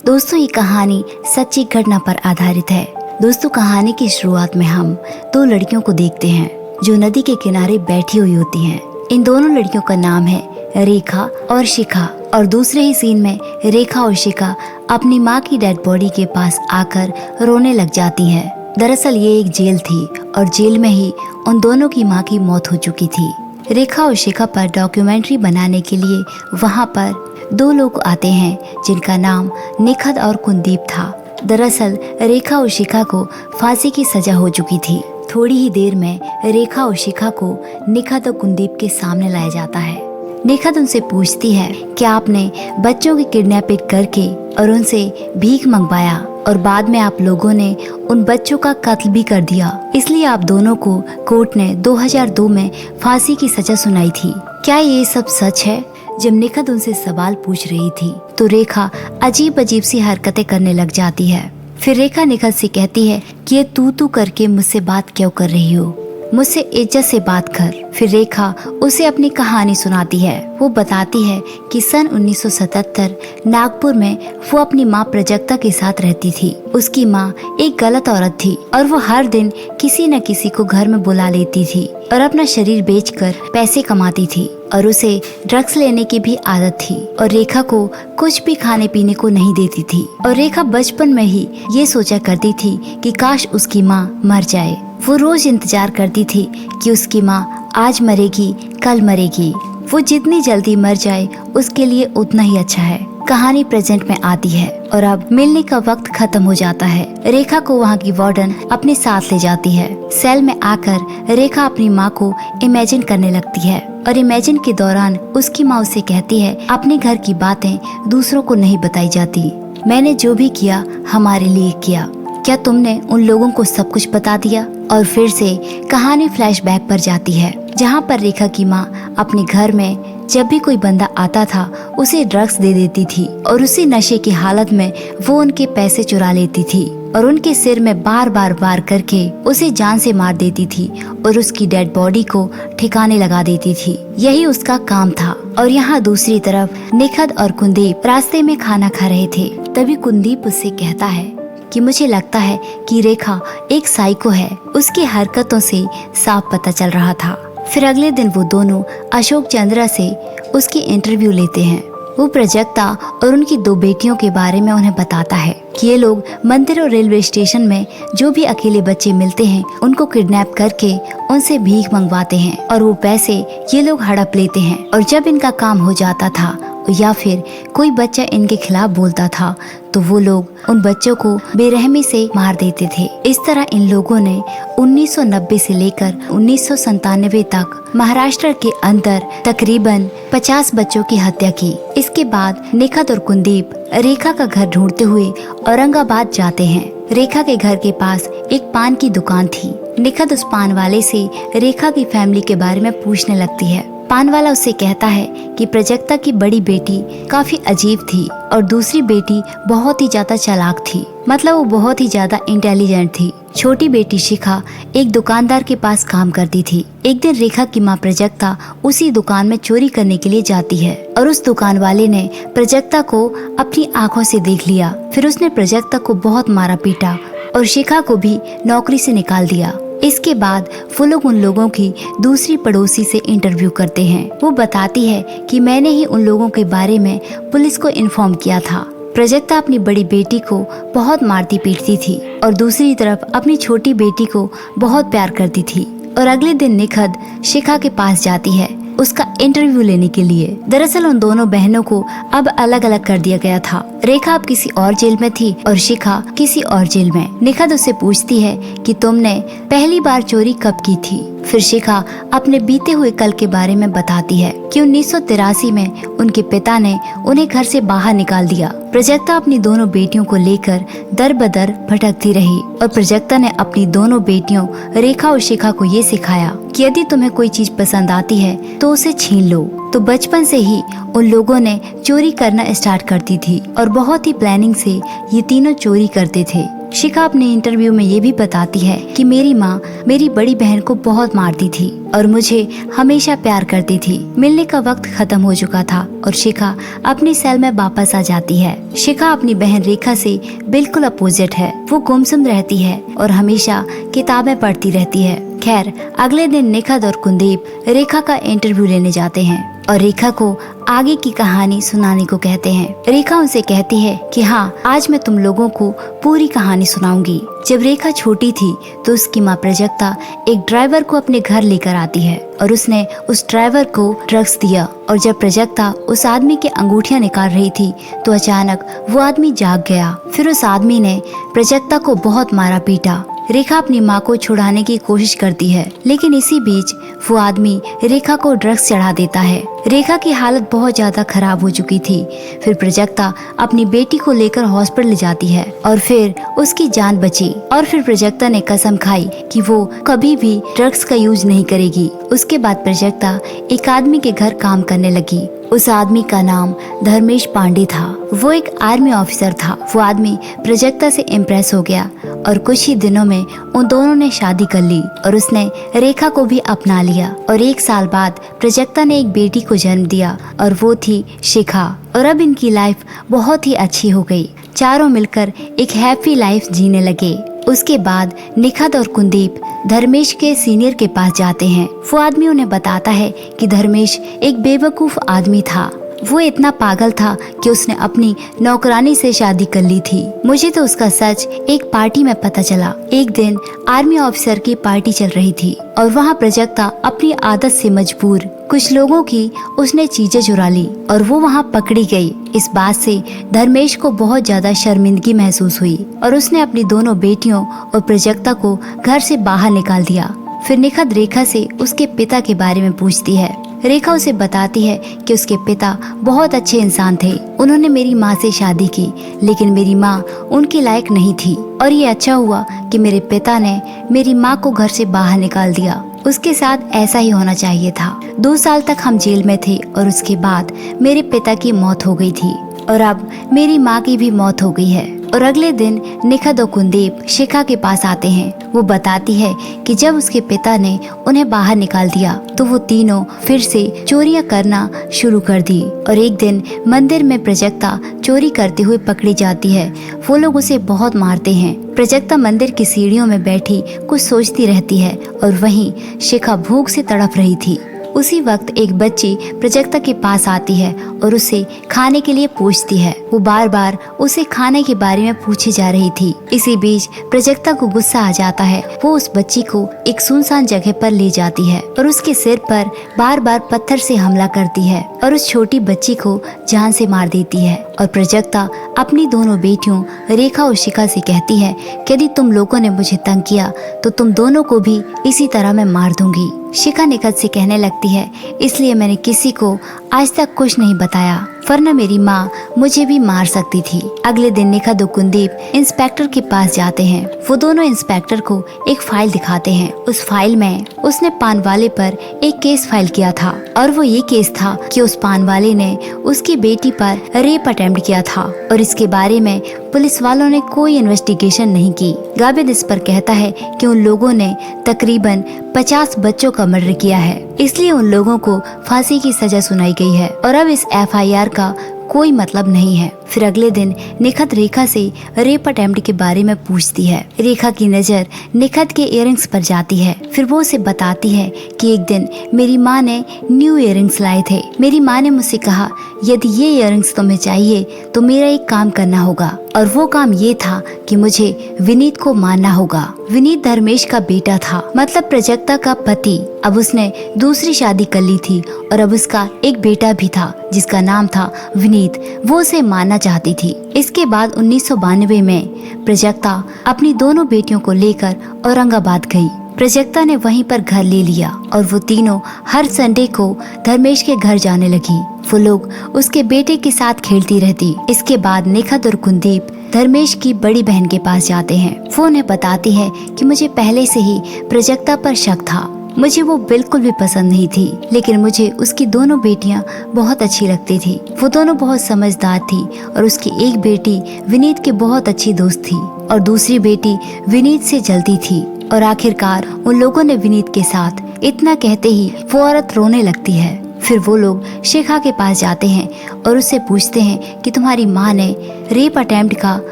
दोस्तों, ये कहानी सच्ची घटना पर आधारित है। दोस्तों, कहानी की शुरुआत में हम दो लड़कियों को देखते हैं जो नदी के किनारे बैठी हुई होती हैं। इन दोनों लड़कियों का नाम है रेखा और शिखा। और दूसरे ही सीन में रेखा और शिखा अपनी माँ की डेड बॉडी के पास आकर रोने लग जाती हैं। दरअसल ये एक जेल थी और जेल में ही उन दोनों की माँ की मौत हो चुकी थी। रेखा और शिखा पर डॉक्यूमेंट्री बनाने के लिए वहाँ पर दो लोग आते हैं जिनका नाम निखत और कुलदीप था। दरअसल रेखा और शिखा को फांसी की सजा हो चुकी थी। थोड़ी ही देर में रेखा और शिखा को निखत और कुलदीप के सामने लाया जाता है। निखत उनसे पूछती है कि आपने बच्चों की किडनैपिंग करके और उनसे भीख मंगवाया और बाद में आप लोगों ने उन बच्चों का कत्ल भी कर दिया, इसलिए आप दोनों को कोर्ट ने 2002 में फांसी की सजा सुनाई थी। क्या ये सब सच है? जब निखत उनसे सवाल पूछ रही थी तो रेखा अजीब अजीब सी हरकतें करने लग जाती है। फिर रेखा निखत से कहती है कि ये तू करके मुझसे बात क्यों कर रही हो, मुझसे इज्जत से बात कर। फिर रेखा उसे अपनी कहानी सुनाती है। वो बताती है कि सन 1977 नागपुर में वो अपनी माँ प्रजक्ता के साथ रहती थी। उसकी माँ एक गलत औरत थी और वो हर दिन किसी न किसी को घर में बुला लेती थी और अपना शरीर बेचकर पैसे कमाती थी और उसे ड्रग्स लेने की भी आदत थी और रेखा को कुछ भी खाने पीने को नहीं देती थी। और रेखा बचपन में ही ये सोचा करती थी कि काश उसकी माँ मर जाए। वो रोज इंतजार करती थी कि उसकी माँ आज मरेगी कल मरेगी, वो जितनी जल्दी मर जाए उसके लिए उतना ही अच्छा है। कहानी प्रेजेंट में आती है और अब मिलने का वक्त खत्म हो जाता है। रेखा को वहाँ की वार्डन अपने साथ ले जाती है। सेल में आकर रेखा अपनी माँ को इमेजिन करने लगती है और इमेजिन के दौरान उसकी माँ उसे कहती है अपने घर की बातें दूसरों को नहीं बताई जाती। मैंने जो भी किया हमारे लिए किया, क्या तुमने उन लोगों को सब कुछ बता दिया? और फिर से कहानी फ्लैशबैक पर जाती है जहाँ पर रेखा की माँ अपने घर में जब भी कोई बंदा आता था उसे ड्रग्स दे देती थी और उसी नशे की हालत में वो उनके पैसे चुरा लेती थी और उनके सिर में बार बार वार करके उसे जान से मार देती थी और उसकी डेड बॉडी को ठिकाने लगा देती थी। यही उसका काम था। और यहाँ दूसरी तरफ निखत और कुलदीप रास्ते में खाना खा रहे थे। तभी कुलदीप उससे कहता है कि मुझे लगता है कि रेखा एक साइको है, उसकी हरकतों से साफ पता चल रहा था। फिर अगले दिन वो दोनों अशोक चंद्रा से उसकी इंटरव्यू लेते हैं। वो प्रजक्ता और उनकी दो बेटियों के बारे में उन्हें बताता है कि ये लोग मंदिर और रेलवे स्टेशन में जो भी अकेले बच्चे मिलते हैं उनको किडनैप करके उनसे भीख मंगवाते हैं और वो पैसे ये लोग हड़प लेते हैं। और जब इनका काम हो जाता था या फिर कोई बच्चा इनके खिलाफ बोलता था तो वो लोग उन बच्चों को बेरहमी से मार देते थे। इस तरह इन लोगों ने 1990 से लेकर 1997 तक महाराष्ट्र के अंदर तकरीबन 50 बच्चों की हत्या की। इसके बाद निखत और कुलदीप रेखा का घर ढूंढते हुए औरंगाबाद जाते हैं। रेखा के घर के पास एक पान की दुकान थी। निखत उस पान वाले से रेखा की फैमिली के बारे में पूछने लगती है। पान वाला उससे कहता है कि प्रजक्ता की बड़ी बेटी काफी अजीब थी और दूसरी बेटी बहुत ही ज्यादा चालाक थी, मतलब वो बहुत ही ज्यादा इंटेलिजेंट थी। छोटी बेटी शिखा एक दुकानदार के पास काम करती थी। एक दिन रेखा की माँ प्रजक्ता उसी दुकान में चोरी करने के लिए जाती है और उस दुकान वाले ने प्रजक्ता को अपनी आंखों से देख लिया। फिर उसने प्रजक्ता को बहुत मारा पीटा और शिखा को भी नौकरी से निकाल दिया। इसके बाद वो लोग उन लोगों की दूसरी पड़ोसी से इंटरव्यू करते हैं। वो बताती है कि मैंने ही उन लोगों के बारे में पुलिस को इन्फॉर्म किया था। प्रजक्ता अपनी बड़ी बेटी को बहुत मारती पीटती थी और दूसरी तरफ अपनी छोटी बेटी को बहुत प्यार करती थी। और अगले दिन निखत शिखा के पास जाती है उसका इंटरव्यू लेने के लिए। दरअसल उन दोनों बहनों को अब अलग अलग कर दिया गया था। रेखा अब किसी और जेल में थी और शिखा किसी और जेल में। निखत उससे पूछती है कि तुमने पहली बार चोरी कब की थी? फिर शिखा अपने बीते हुए कल के बारे में बताती है कि 1983 में उनके पिता ने उन्हें घर से बाहर निकाल दिया। प्रजक्ता अपनी दोनों बेटियों को लेकर दर बदर भटकती रही और प्रजक्ता ने अपनी दोनों बेटियों रेखा और शिखा को ये सिखाया कि यदि तुम्हें कोई चीज पसंद आती है तो उसे छीन लो। तो बचपन से ही उन लोगों ने चोरी करना स्टार्ट करती थी और बहुत ही प्लानिंग से ये तीनों चोरी करते थे। शिखा अपने इंटरव्यू में ये भी बताती है कि मेरी माँ मेरी बड़ी बहन को बहुत मारती थी और मुझे हमेशा प्यार करती थी। मिलने का वक्त खत्म हो चुका था और शिखा अपनी सेल में वापस आ जाती है। शिखा अपनी बहन रेखा से बिल्कुल अपोजिट है। वो गुमसुम रहती है और हमेशा किताबें पढ़ती रहती है। खैर, अगले दिन निखत और कुलदीप रेखा का इंटरव्यू लेने जाते हैं और रेखा को आगे की कहानी सुनाने को कहते हैं। रेखा उनसे कहती है कि हाँ, आज मैं तुम लोगों को पूरी कहानी सुनाऊंगी। जब रेखा छोटी थी तो उसकी माँ प्राजक्ता एक ड्राइवर को अपने घर लेकर आती है और उसने उस ड्राइवर को ड्रग्स दिया और जब प्राजक्ता उस आदमी की अंगूठियां निकाल रही थी तो अचानक वो आदमी जाग गया। फिर उस आदमी ने प्राजक्ता को बहुत मारा पीटा। रेखा अपनी माँ को छुड़ाने की कोशिश करती है, लेकिन इसी बीच वो आदमी रेखा को ड्रग्स चढ़ा देता है। रेखा की हालत बहुत ज्यादा खराब हो चुकी थी। फिर प्राजक्ता अपनी बेटी को लेकर हॉस्पिटल जाती है और फिर उसकी जान बची। और फिर प्राजक्ता ने कसम खाई कि वो कभी भी ड्रग्स का यूज नहीं करेगी। उसके बाद प्राजक्ता एक आदमी के घर काम करने लगी। उस आदमी का नाम धर्मेश पांडे था। वो एक आर्मी ऑफिसर था। वो आदमी प्राजक्ता से इम्प्रेस हो गया और कुछ ही दिनों में उन दोनों ने शादी कर ली और उसने रेखा को भी अपना लिया। और 1 साल बाद प्राजक्ता ने एक बेटी को जन्म दिया और वो थी शिखा। और अब इनकी लाइफ बहुत ही अच्छी हो गई। चारों मिलकर एक हैप्पी लाइफ जीने लगे। उसके बाद निखत और कुलदीप धर्मेश के सीनियर के पास जाते हैं। वो आदमी उन्हें बताता है कि धर्मेश एक बेवकूफ आदमी था। वो इतना पागल था कि उसने अपनी नौकरानी से शादी कर ली थी। मुझे तो उसका सच एक पार्टी में पता चला। एक दिन आर्मी ऑफिसर की पार्टी चल रही थी और वहाँ प्राजक्ता अपनी आदत से मजबूर कुछ लोगों की उसने चीजें चुरा ली और वो वहाँ पकड़ी गई। इस बात से धर्मेश को बहुत ज्यादा शर्मिंदगी महसूस हुई और उसने अपनी दोनों बेटियों और प्राजक्ता को घर से बाहर निकाल दिया। फिर निखत रेखा से उसके पिता के बारे में पूछती है। रेखा उसे बताती है कि उसके पिता बहुत अच्छे इंसान थे। उन्होंने मेरी माँ से शादी की, लेकिन मेरी माँ उनके लायक नहीं थी और ये अच्छा हुआ कि मेरे पिता ने मेरी माँ को घर से बाहर निकाल दिया। उसके साथ ऐसा ही होना चाहिए था। 2 साल तक हम जेल में थे और उसके बाद मेरे पिता की मौत हो गई थी और अब मेरी माँ की भी मौत हो गई है। और अगले दिन निखत और कुलदीप शिखा के पास आते हैं। वो बताती है कि जब उसके पिता ने उन्हें बाहर निकाल दिया तो वो तीनों फिर से चोरियां करना शुरू कर दी। और एक दिन मंदिर में प्राजक्ता चोरी करते हुए पकड़ी जाती है। वो लोग उसे बहुत मारते हैं। प्राजक्ता मंदिर की सीढ़ियों में बैठी कुछ सोचती रहती है और वहीं शिखा भूख से तड़प रही थी। उसी वक्त एक बच्ची प्राजक्ता के पास आती है और उसे खाने के लिए पूछती है। वो बार बार उसे खाने के बारे में पूछे जा रही थी। इसी बीच प्राजक्ता को गुस्सा आ जाता है। वो उस बच्ची को एक सुनसान जगह पर ले जाती है और उसके सिर पर बार बार पत्थर से हमला करती है और उस छोटी बच्ची को जान से मार देती है। और प्राजक्ता अपनी दोनों बेटियों रेखा और शिखा से कहती है कि यदि तुम लोगों ने मुझे तंग किया तो तुम दोनों को भी इसी तरह मैं मार दूंगी। शिखा निखत से कहने लगती है, इसलिए मैंने किसी को आज तक कुछ नहीं बताया, वरना मेरी माँ मुझे भी मार सकती थी। अगले दिन निखत और कुलदीप इंस्पेक्टर के पास जाते हैं। वो दोनों इंस्पेक्टर को एक फाइल दिखाते हैं। उस फाइल में उसने पान वाले पर एक केस फाइल किया था और वो ये केस था कि उस पान वाले ने उसकी बेटी पर रेप अटेम्प्ट किया था और इसके बारे में पुलिस वालों ने कोई इन्वेस्टिगेशन नहीं की। गाबिद इस पर कहता है कि उन लोगों ने तकरीबन 50 बच्चों का मर्डर किया है, इसलिए उन लोगों को फांसी की सजा सुनाई गई है और अब इस FIR का कोई मतलब नहीं है। फिर अगले दिन निखत रेखा से रेप अटेम्प्ट के बारे में पूछती है। रेखा की नजर निखत के इयररिंग्स पर जाती है। फिर वो उसे बताती है कि एक दिन मेरी माँ ने न्यू इयररिंग्स लाए थे। मेरी माँ ने मुझसे कहा, यदि ये इयररिंग्स तुम्हें चाहिए तो मेरा एक काम करना होगा और वो काम ये था कि मुझे विनीत को मारना होगा। विनीत धर्मेश का बेटा था, मतलब प्राजक्ता का पति। अब उसने दूसरी शादी कर ली थी और अब उसका एक बेटा भी था जिसका नाम था विनीत। वो उसे मारना चाहती थी। इसके बाद 1992 में प्राजक्ता अपनी दोनों बेटियों को लेकर औरंगाबाद गई। प्राजक्ता ने वहीं पर घर ले लिया और वो तीनों हर संडे को धर्मेश के घर जाने लगी। वो लोग उसके बेटे के साथ खेलती रहती। इसके बाद निखत और कुलदीप धर्मेश की बड़ी बहन के पास जाते हैं। वो उन्हें बताती है कि मुझे पहले से ही प्राजक्ता पर शक था। मुझे वो बिल्कुल भी पसंद नहीं थी, लेकिन मुझे उसकी दोनों बेटियां बहुत अच्छी लगती थी। वो दोनों बहुत समझदार थी और उसकी एक बेटी विनीत की बहुत अच्छी दोस्त थी और दूसरी बेटी विनीत से जलती थी। और आखिरकार उन लोगों ने विनीत के साथ इतना कहते ही वो औरत रोने लगती है। फिर वो लोग शिखा के पास जाते हैं और उससे पूछते हैं कि तुम्हारी माँ ने रेप अटेम्प्ट का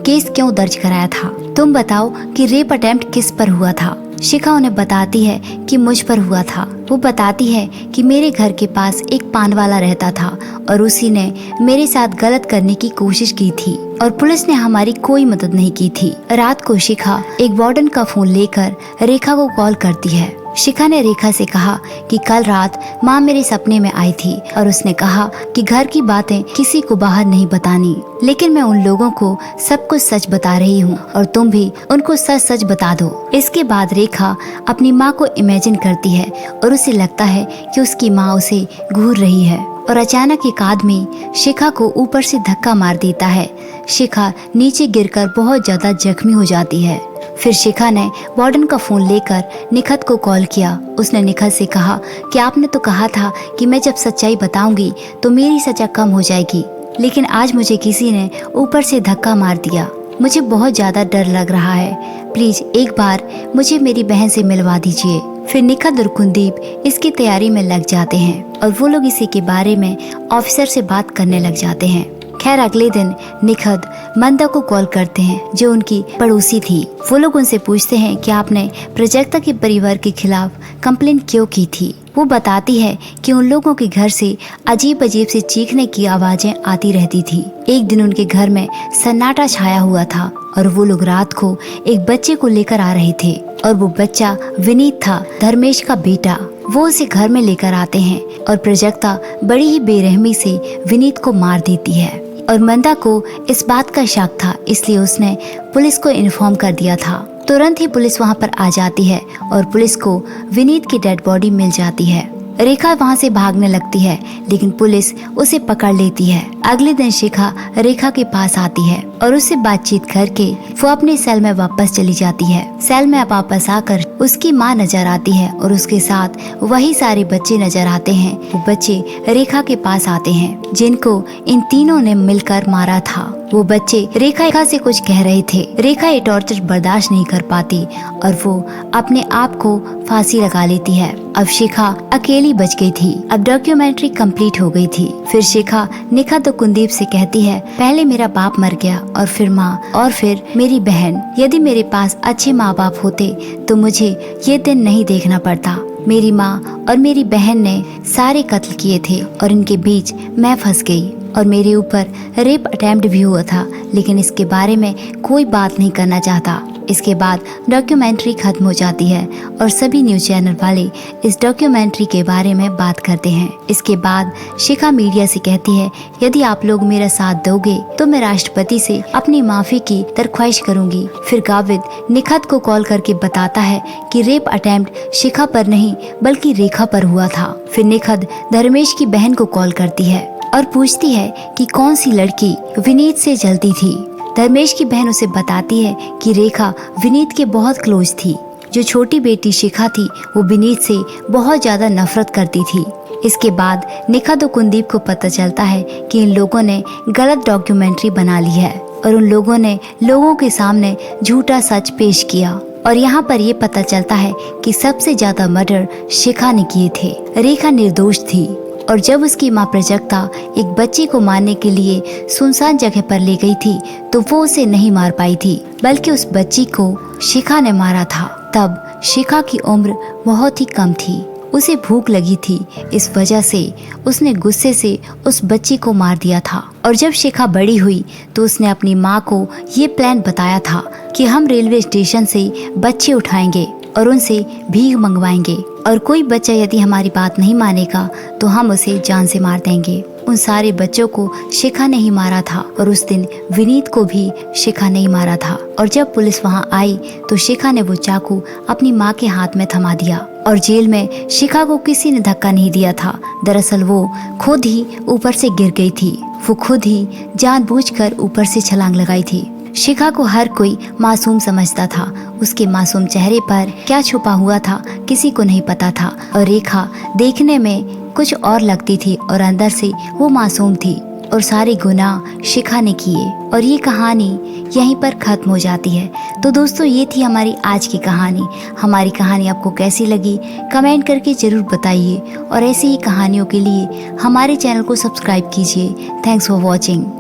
केस क्यों दर्ज कराया था? तुम बताओ कि रेप अटेम्प्ट किस पर हुआ था? शिखा उन्हें बताती है कि मुझ पर हुआ था। वो बताती है कि मेरे घर के पास एक पान वाला रहता था और उसी ने मेरे साथ गलत करने की कोशिश की थी और पुलिस ने हमारी कोई मदद नहीं की थी। रात को शिखा एक वार्डन का फोन लेकर रेखा को कॉल करती है। शिखा ने रेखा से कहा कि कल रात माँ मेरे सपने में आई थी और उसने कहा कि घर की बातें किसी को बाहर नहीं बतानी, लेकिन मैं उन लोगों को सब कुछ सच बता रही हूँ और तुम भी उनको सच सच बता दो। इसके बाद रेखा अपनी माँ को इमेजिन करती है और उसे लगता है कि उसकी माँ उसे घूर रही है और अचानक एक आदमी शिखा को ऊपर से धक्का मार देता है। शिखा नीचे गिरकर बहुत ज्यादा जख्मी हो जाती है। फिर शिखा ने वार्डन का फोन लेकर निखत को कॉल किया। उसने निखत से कहा कि आपने तो कहा था कि मैं जब सच्चाई बताऊंगी तो मेरी सजा कम हो जाएगी, लेकिन आज मुझे किसी ने ऊपर से धक्का मार दिया। मुझे बहुत ज्यादा डर लग रहा है, प्लीज एक बार मुझे मेरी बहन से मिलवा दीजिए। फिर निखत और कुलदीप इसकी तैयारी में लग जाते हैं और वो लोग इसी के बारे में ऑफिसर से बात करने लग जाते हैं। खैर अगले दिन निखत मंदा को कॉल करते हैं जो उनकी पड़ोसी थी। वो लोग उनसे पूछते हैं कि आपने प्राजक्ता के परिवार के खिलाफ कंप्लेंट क्यों की थी। वो बताती है कि उन लोगों के घर से अजीब अजीब सी चीखने की आवाजें आती रहती थी। एक दिन उनके घर में सन्नाटा छाया हुआ था और वो लोग रात को एक बच्चे को लेकर आ रहे थे और वो बच्चा विनीत था, धर्मेश का बेटा। वो उसे घर में लेकर आते हैं और प्राजक्ता बड़ी ही बेरहमी से विनीत को मार देती है और मंदा को इस बात का शक था, इसलिए उसने पुलिस को इन्फॉर्म कर दिया था। तुरंत ही पुलिस वहां पर आ जाती है और पुलिस को विनीत की डेड बॉडी मिल जाती है। रेखा वहां से भागने लगती है, लेकिन पुलिस उसे पकड़ लेती है। अगले दिन शिखा रेखा के पास आती है और उससे बातचीत करके वो अपने सेल में वापस चली जाती है। सेल में वापस आकर उसकी माँ नजर आती है और उसके साथ वही सारे बच्चे नजर आते हैं। वो बच्चे रेखा के पास आते हैं जिनको इन तीनों ने मिलकर मारा था। वो बच्चे रेखा से कुछ कह रहे थे। रेखा ये टॉर्चर बर्दाश्त नहीं कर पाती और वो अपने आप को फांसी लगा लेती है। अब शिखा अकेली बच गई थी। अब डॉक्यूमेंट्री कंप्लीट हो गई थी। फिर शिखा निखत और कुलदीप से कहती है, पहले मेरा बाप मर गया और फिर माँ और फिर मेरी बहन। यदि मेरे पास अच्छे माँ बाप होते तो मुझे ये दिन नहीं देखना पड़ता। मेरी माँ और मेरी बहन ने सारे कत्ल किए थे और इनके बीच मैं फंस गई और मेरे ऊपर रेप अटेम्प्ट भी हुआ था, लेकिन इसके बारे में कोई बात नहीं करना चाहता। इसके बाद डॉक्यूमेंट्री खत्म हो जाती है और सभी न्यूज चैनल वाले इस डॉक्यूमेंट्री के बारे में बात करते हैं। इसके बाद शिखा मीडिया से कहती है, यदि आप लोग मेरा साथ दोगे तो मैं राष्ट्रपति से अपनी माफी की दरख्वास्त करूंगी। फिर गाविद निखत को कॉल करके बताता है कि रेप अटेम्प्ट शिखा पर नहीं बल्कि रेखा पर हुआ था। फिर निखत धर्मेश की बहन को कॉल करती है और पूछती है कि कौन सी लड़की विनीत से जलती थी। धर्मेश की बहन उसे बताती है कि रेखा विनीत के बहुत क्लोज थी। जो छोटी बेटी शिखा थी वो विनीत से बहुत ज्यादा नफरत करती थी। इसके बाद निखत और कुलदीप को पता चलता है कि इन लोगों ने गलत डॉक्यूमेंट्री बना ली है और उन लोगों ने लोगों के सामने झूठा सच पेश किया और यहाँ पर ये पता चलता है कि सबसे ज्यादा मर्डर शिखा ने किए थे। रेखा निर्दोष थी और जब उसकी माँ प्राजक्ता एक बच्चे को मारने के लिए सुनसान जगह पर ले गई थी तो वो उसे नहीं मार पाई थी, बल्कि उस बच्ची को शिखा ने मारा था। तब शिखा की उम्र बहुत ही कम थी, उसे भूख लगी थी, इस वजह से उसने गुस्से से उस बच्ची को मार दिया था। और जब शिखा बड़ी हुई तो उसने अपनी माँ को ये प्लान बताया था कि हम रेलवे स्टेशन से बच्चे उठाएंगे और उनसे भीख मंगवाएंगे और कोई बच्चा यदि हमारी बात नहीं मानेगा तो हम उसे जान से मार देंगे। उन सारे बच्चों को शिखा ने ही मारा था और उस दिन विनीत को भी शिखा ने ही मारा था। और जब पुलिस वहां आई तो शिखा ने वो चाकू अपनी माँ के हाथ में थमा दिया और जेल में शिखा को किसी ने धक्का नहीं दिया था। दरअसल वो खुद ही ऊपर से गिर गई थी। वो खुद ही जानबूझकर ऊपर से छलांग लगाई थी। शिखा को हर कोई मासूम समझता था। उसके मासूम चेहरे पर क्या छुपा हुआ था किसी को नहीं पता था। और रेखा देखने में कुछ और लगती थी और अंदर से वो मासूम थी और सारे गुनाह शिखा ने किए। और ये कहानी यहीं पर खत्म हो जाती है। तो दोस्तों ये थी हमारी आज की कहानी। हमारी कहानी आपको कैसी लगी कमेंट करके जरूर बताइए और ऐसी ही कहानियों के लिए हमारे चैनल को सब्सक्राइब कीजिए। Thanks for watching.